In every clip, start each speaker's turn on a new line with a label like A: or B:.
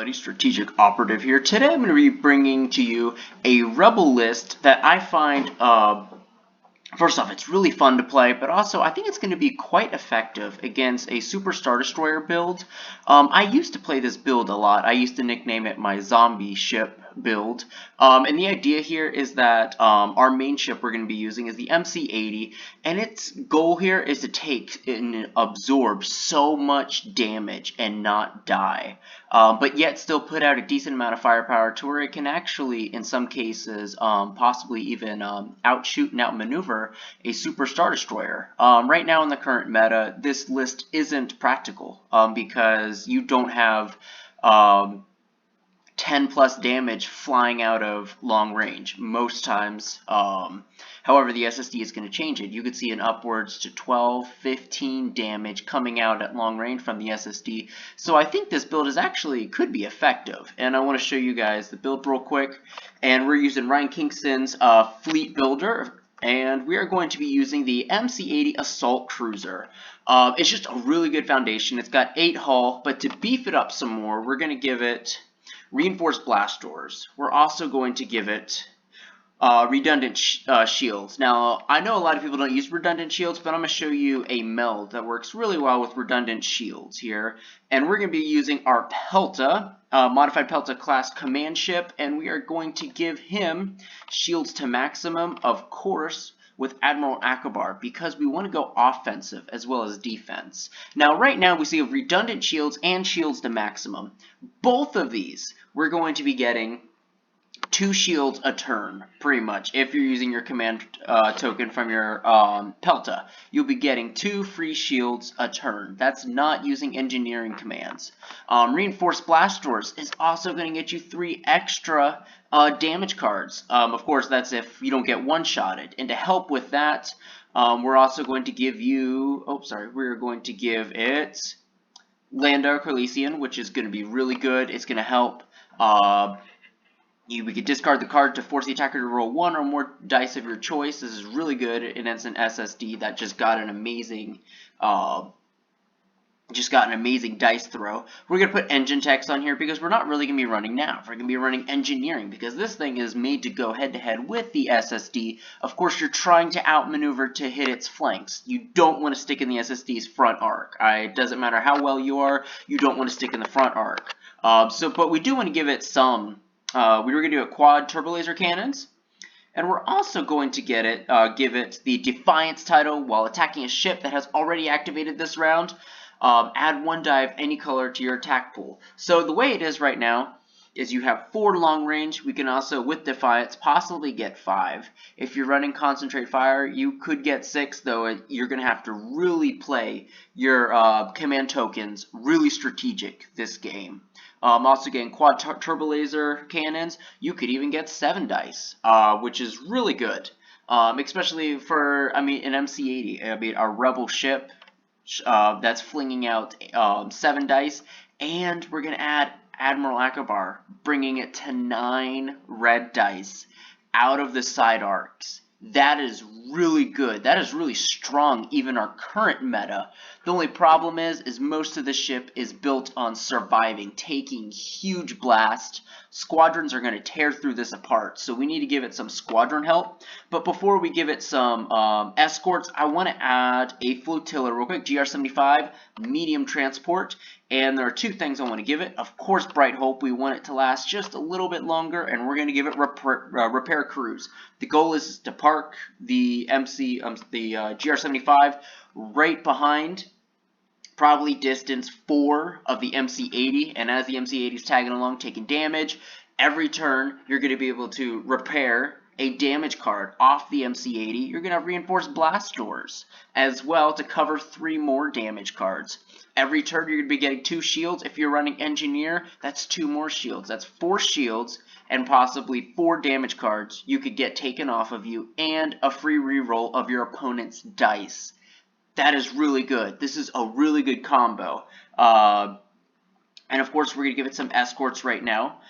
A: everybody, Strategic Operative here. Today I'm going to be bringing to you a rebel list that I find, first off, it's really fun to play, but also I think it's going to be quite effective against a Super Star Destroyer build. I used to play this build a lot. I used to nickname it my zombie ship build. And the idea here is that our main ship we're going to be using is the MC-80, and its goal here is to take and absorb so much damage and not die, but yet still put out a decent amount of firepower to where it can actually, in some cases, possibly even outshoot and outmaneuver a Super Star Destroyer. Right now in the current meta, this list isn't practical because you don't have 10 plus damage flying out of long range most times. However, the SSD is going to change it. You could see an upwards to 12, 15 damage coming out at long range from the SSD. So I think this build could be effective. And I want to show you guys the build real quick. And we're using Ryan Kingston's Fleet Builder. And we are going to be using the MC-80 Assault Cruiser. It's just a really good foundation. It's got 8 hull, but to beef it up some more, we're going to give it reinforced blast doors. We're also going to give it redundant shields. Now, I know a lot of people don't use redundant shields, but I'm going to show you a meld that works really well with redundant shields here. And we're going to be using our Pelta, modified Pelta class command ship, and we are going to give him shields to maximum, of course, with Admiral Akbar, because we want to go offensive as well as defense. Now, right now, we see redundant shields and shields to maximum. Both of these, we're going to be getting 2 shields a turn, pretty much. If you're using your command token from your Pelta, you'll be getting 2 free shields a turn. That's not using engineering commands. Reinforced blast doors is also going to get you 3 extra damage cards. Of course, that's if you don't get one-shotted. And to help with that, we're also going to give you, we're going to give it Landar Carlesian, which is going to be really good. It's going to help. We could discard the card to force the attacker to roll 1 or more dice of your choice. This is really good, and it's an SSD that just got an amazing dice throw. We're going to put engine text on here because we're not really going to be running nav. We're going to be running engineering because this thing is made to go head-to-head with the SSD. Of course, you're trying to outmaneuver to hit its flanks. You don't want to stick in the SSD's front arc. It doesn't matter how well you are, you don't want to stick in the front arc. But we do want to give it some... we were going to do a quad turbo laser cannons, and we're also going to give it the Defiance title while attacking a ship that has already activated this round. Add 1 die of any color to your attack pool. So the way it is right now is you have 4 long range. We can also, with Defiance, possibly get 5. If you're running Concentrate Fire, you could get 6, though you're going to have to really play your command tokens really strategic this game. Also getting quad turbo laser cannons, you could even get 7 dice, which is really good, especially for, an MC-80, a rebel ship that's flinging out 7 dice, and we're going to add Admiral Akbar, bringing it to 9 red dice out of the side arcs. That is really good. That is really strong, even our current meta. The only problem is most of the ship is built on surviving, taking huge blasts. Squadrons are going to tear through this apart, so we need to give it some squadron help. But before we give it some escorts, I want to add a flotilla real quick, GR-75, medium transport. And there are 2 things I want to give it. Of course, Bright Hope, we want it to last just a little bit longer, and we're going to give it repair cruise. The goal is to park the GR-75 right behind, probably distance 4 of the MC-80, and as the MC-80 is tagging along, taking damage, every turn you're going to be able to repair a damage card off the MC-80. You're going to have reinforced blast doors as well to cover 3 more damage cards. Every turn you're going to be getting 2 shields. If you're running engineer, that's 2 more shields. That's 4 shields and possibly 4 damage cards you could get taken off of you, and a free reroll of your opponent's dice. That is really good. This is a really good combo. And of course, we're going to give it some escorts right now.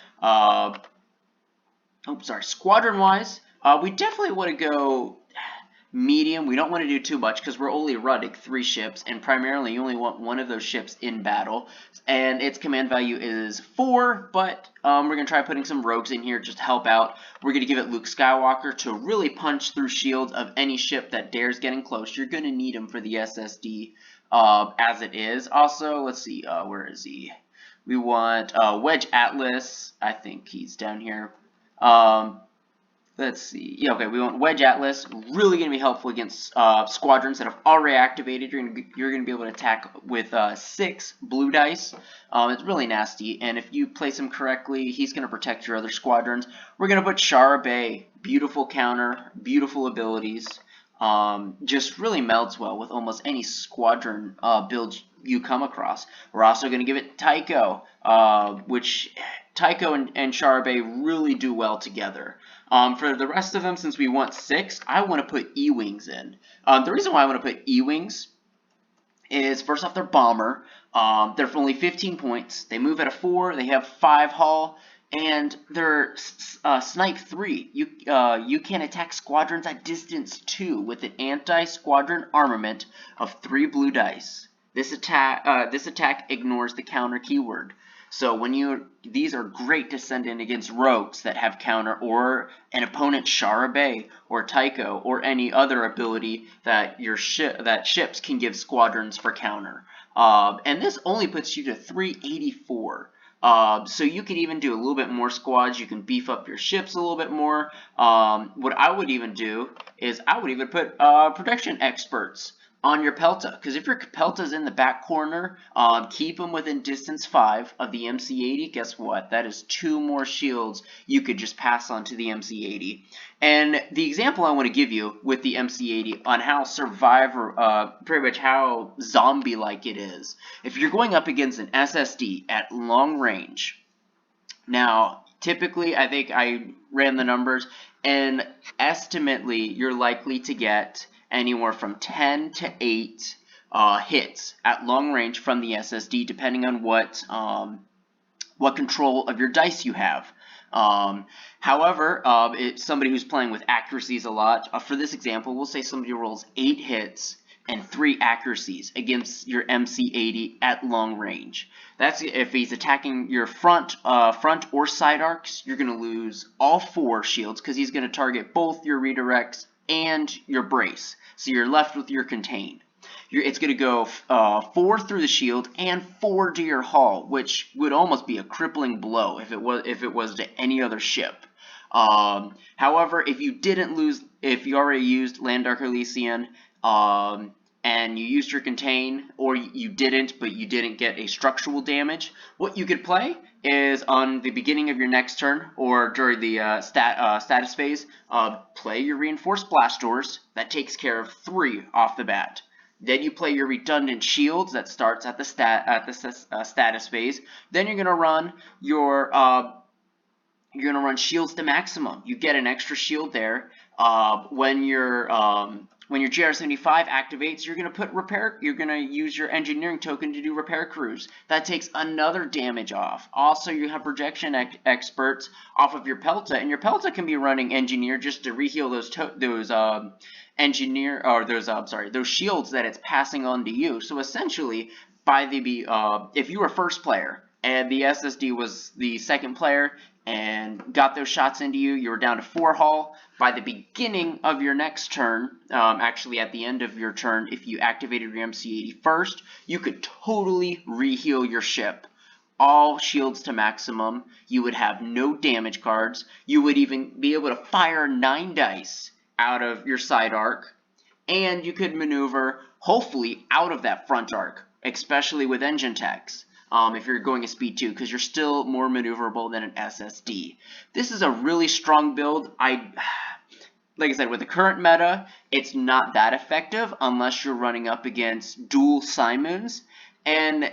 A: Squadron-wise, we definitely want to go... Medium, we don't want to do too much because we're only running 3 ships, and primarily you only want one of those ships in battle, and its command value is 4, but we're going to try putting some rogues in here just to help out. We're going to give it Luke Skywalker to really punch through shields of any ship that dares getting close. You're going to need him for the SSD as it is. Also, let's see, where is he? We want Wedge Atlas. I think he's down here. Let's see. Yeah, okay, we want Wedge Atlas. Really going to be helpful against squadrons that have already activated. You're going to be able to attack with 6 blue dice. It's really nasty, and if you place him correctly, he's going to protect your other squadrons. We're going to put Shara Bay. Beautiful counter, beautiful abilities. Just really melds well with almost any squadron build you come across. We're also going to give it Tycho, which Tycho and Shara Bay really do well together. For the rest of them, since we want 6, I want to put E-Wings in. The reason why I want to put E-Wings is, first off, they're bomber. They're for only 15 points. They move at a 4. They have 5 hull. And they're snipe 3. You can attack squadrons at distance 2 with an anti-squadron armament of 3 blue dice. This attack ignores the counter keyword. So these are great to send in against rogues that have counter, or an opponent Shara Bay or Tycho or any other ability that ships can give squadrons for counter. And this only puts you to 384. So you could even do a little bit more squads. You can beef up your ships a little bit more. What I would even do is I would even put protection experts on your Pelta, because if your Pelta's in the back corner, keep them within distance 5 of the MC-80. Guess what? That is 2 more shields you could just pass on to the MC-80. And the example I want to give you with the MC-80 on how survivor, pretty much how zombie-like it is. If you're going up against an SSD at long range, now typically I think I ran the numbers, and estimately you're likely to get anywhere from 10 to 8 hits at long range from the SSD, depending on what control of your dice you have. However, it's somebody who's playing with accuracies a lot. For this example, we'll say somebody rolls 8 hits and 3 accuracies against your MC-80 at long range. That's if he's attacking your front or side arcs. You're going to lose all 4 shields because he's going to target both your redirects and your brace. So you're left with your contain. It's going to go 4 through the shield and 4 to your hull, which would almost be a crippling blow if it was to any other ship. However, if you already used Landark Elysian, and you used your contain, or you didn't, but you didn't get a structural damage, what you could play is on the beginning of your next turn, or during the status phase, play your reinforced blast doors. That takes care of 3 off the bat. Then you play your redundant shields. That starts at the status phase. Then you're gonna run your shields to maximum. You get an extra shield there. When your GR75 activates, you're gonna use your engineering token to do repair crews. That takes another damage off. Also, you have projection experts off of your Pelta, and your Pelta can be running engineer just to reheal those shields that it's passing on to you. So essentially, if you were first player and the SSD was the second player and got those shots into you, you were down to 4 hull. By the beginning of your next turn, actually at the end of your turn, if you activated your MC-80 first, you could totally reheal your ship. All shields to maximum. You would have no damage cards. You would even be able to fire 9 dice out of your side arc, and you could maneuver, hopefully, out of that front arc, especially with engine techs. If you're going a speed 2, because you're still more maneuverable than an SSD. This is a really strong build. Like I said, with the current meta, it's not that effective unless you're running up against dual Simons, and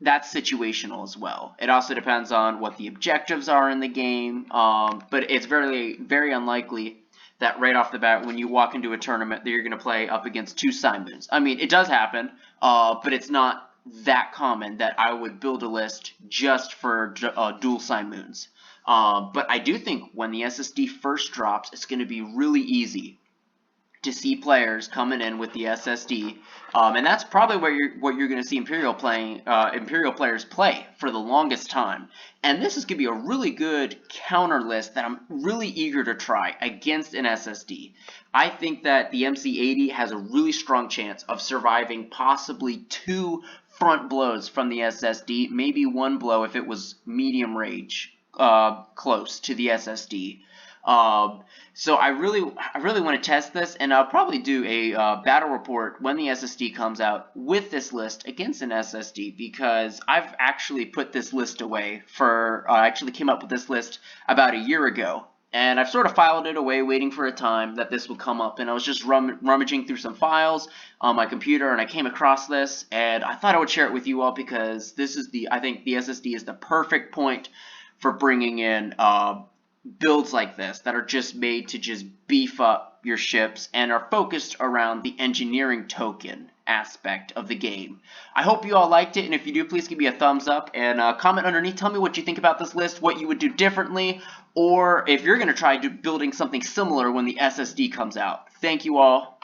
A: that's situational as well. It also depends on what the objectives are in the game, but it's very, very unlikely that right off the bat, when you walk into a tournament, that you're going to play up against 2 Simons. I mean, it does happen, but it's not that common that I would build a list just for dual Simons. But I do think when the SSD first drops, it's going to be really easy to see players coming in with the SSD, and that's probably what you're going to see Imperial players play for the longest time. And this is going to be a really good counter list that I'm really eager to try against an SSD. I think that the MC-80 has a really strong chance of surviving possibly 2 front blows from the SSD, maybe 1 blow if it was medium range, close to the SSD. So I really want to test this, and I'll probably do a battle report when the SSD comes out with this list against an SSD, because I've actually put this list away I actually came up with this list about a year ago, and I've sort of filed it away waiting for a time that this would come up, and I was just rummaging through some files on my computer, and I came across this, and I thought I would share it with you all, because I think the SSD is the perfect point for bringing in builds like this that are just made to just beef up your ships and are focused around the engineering token aspect of the game. I hope you all liked it, and if you do, please give me a thumbs up and comment underneath. Tell me what you think about this list, what you would do differently, or if you're going to try building something similar when the SSD comes out. Thank you all.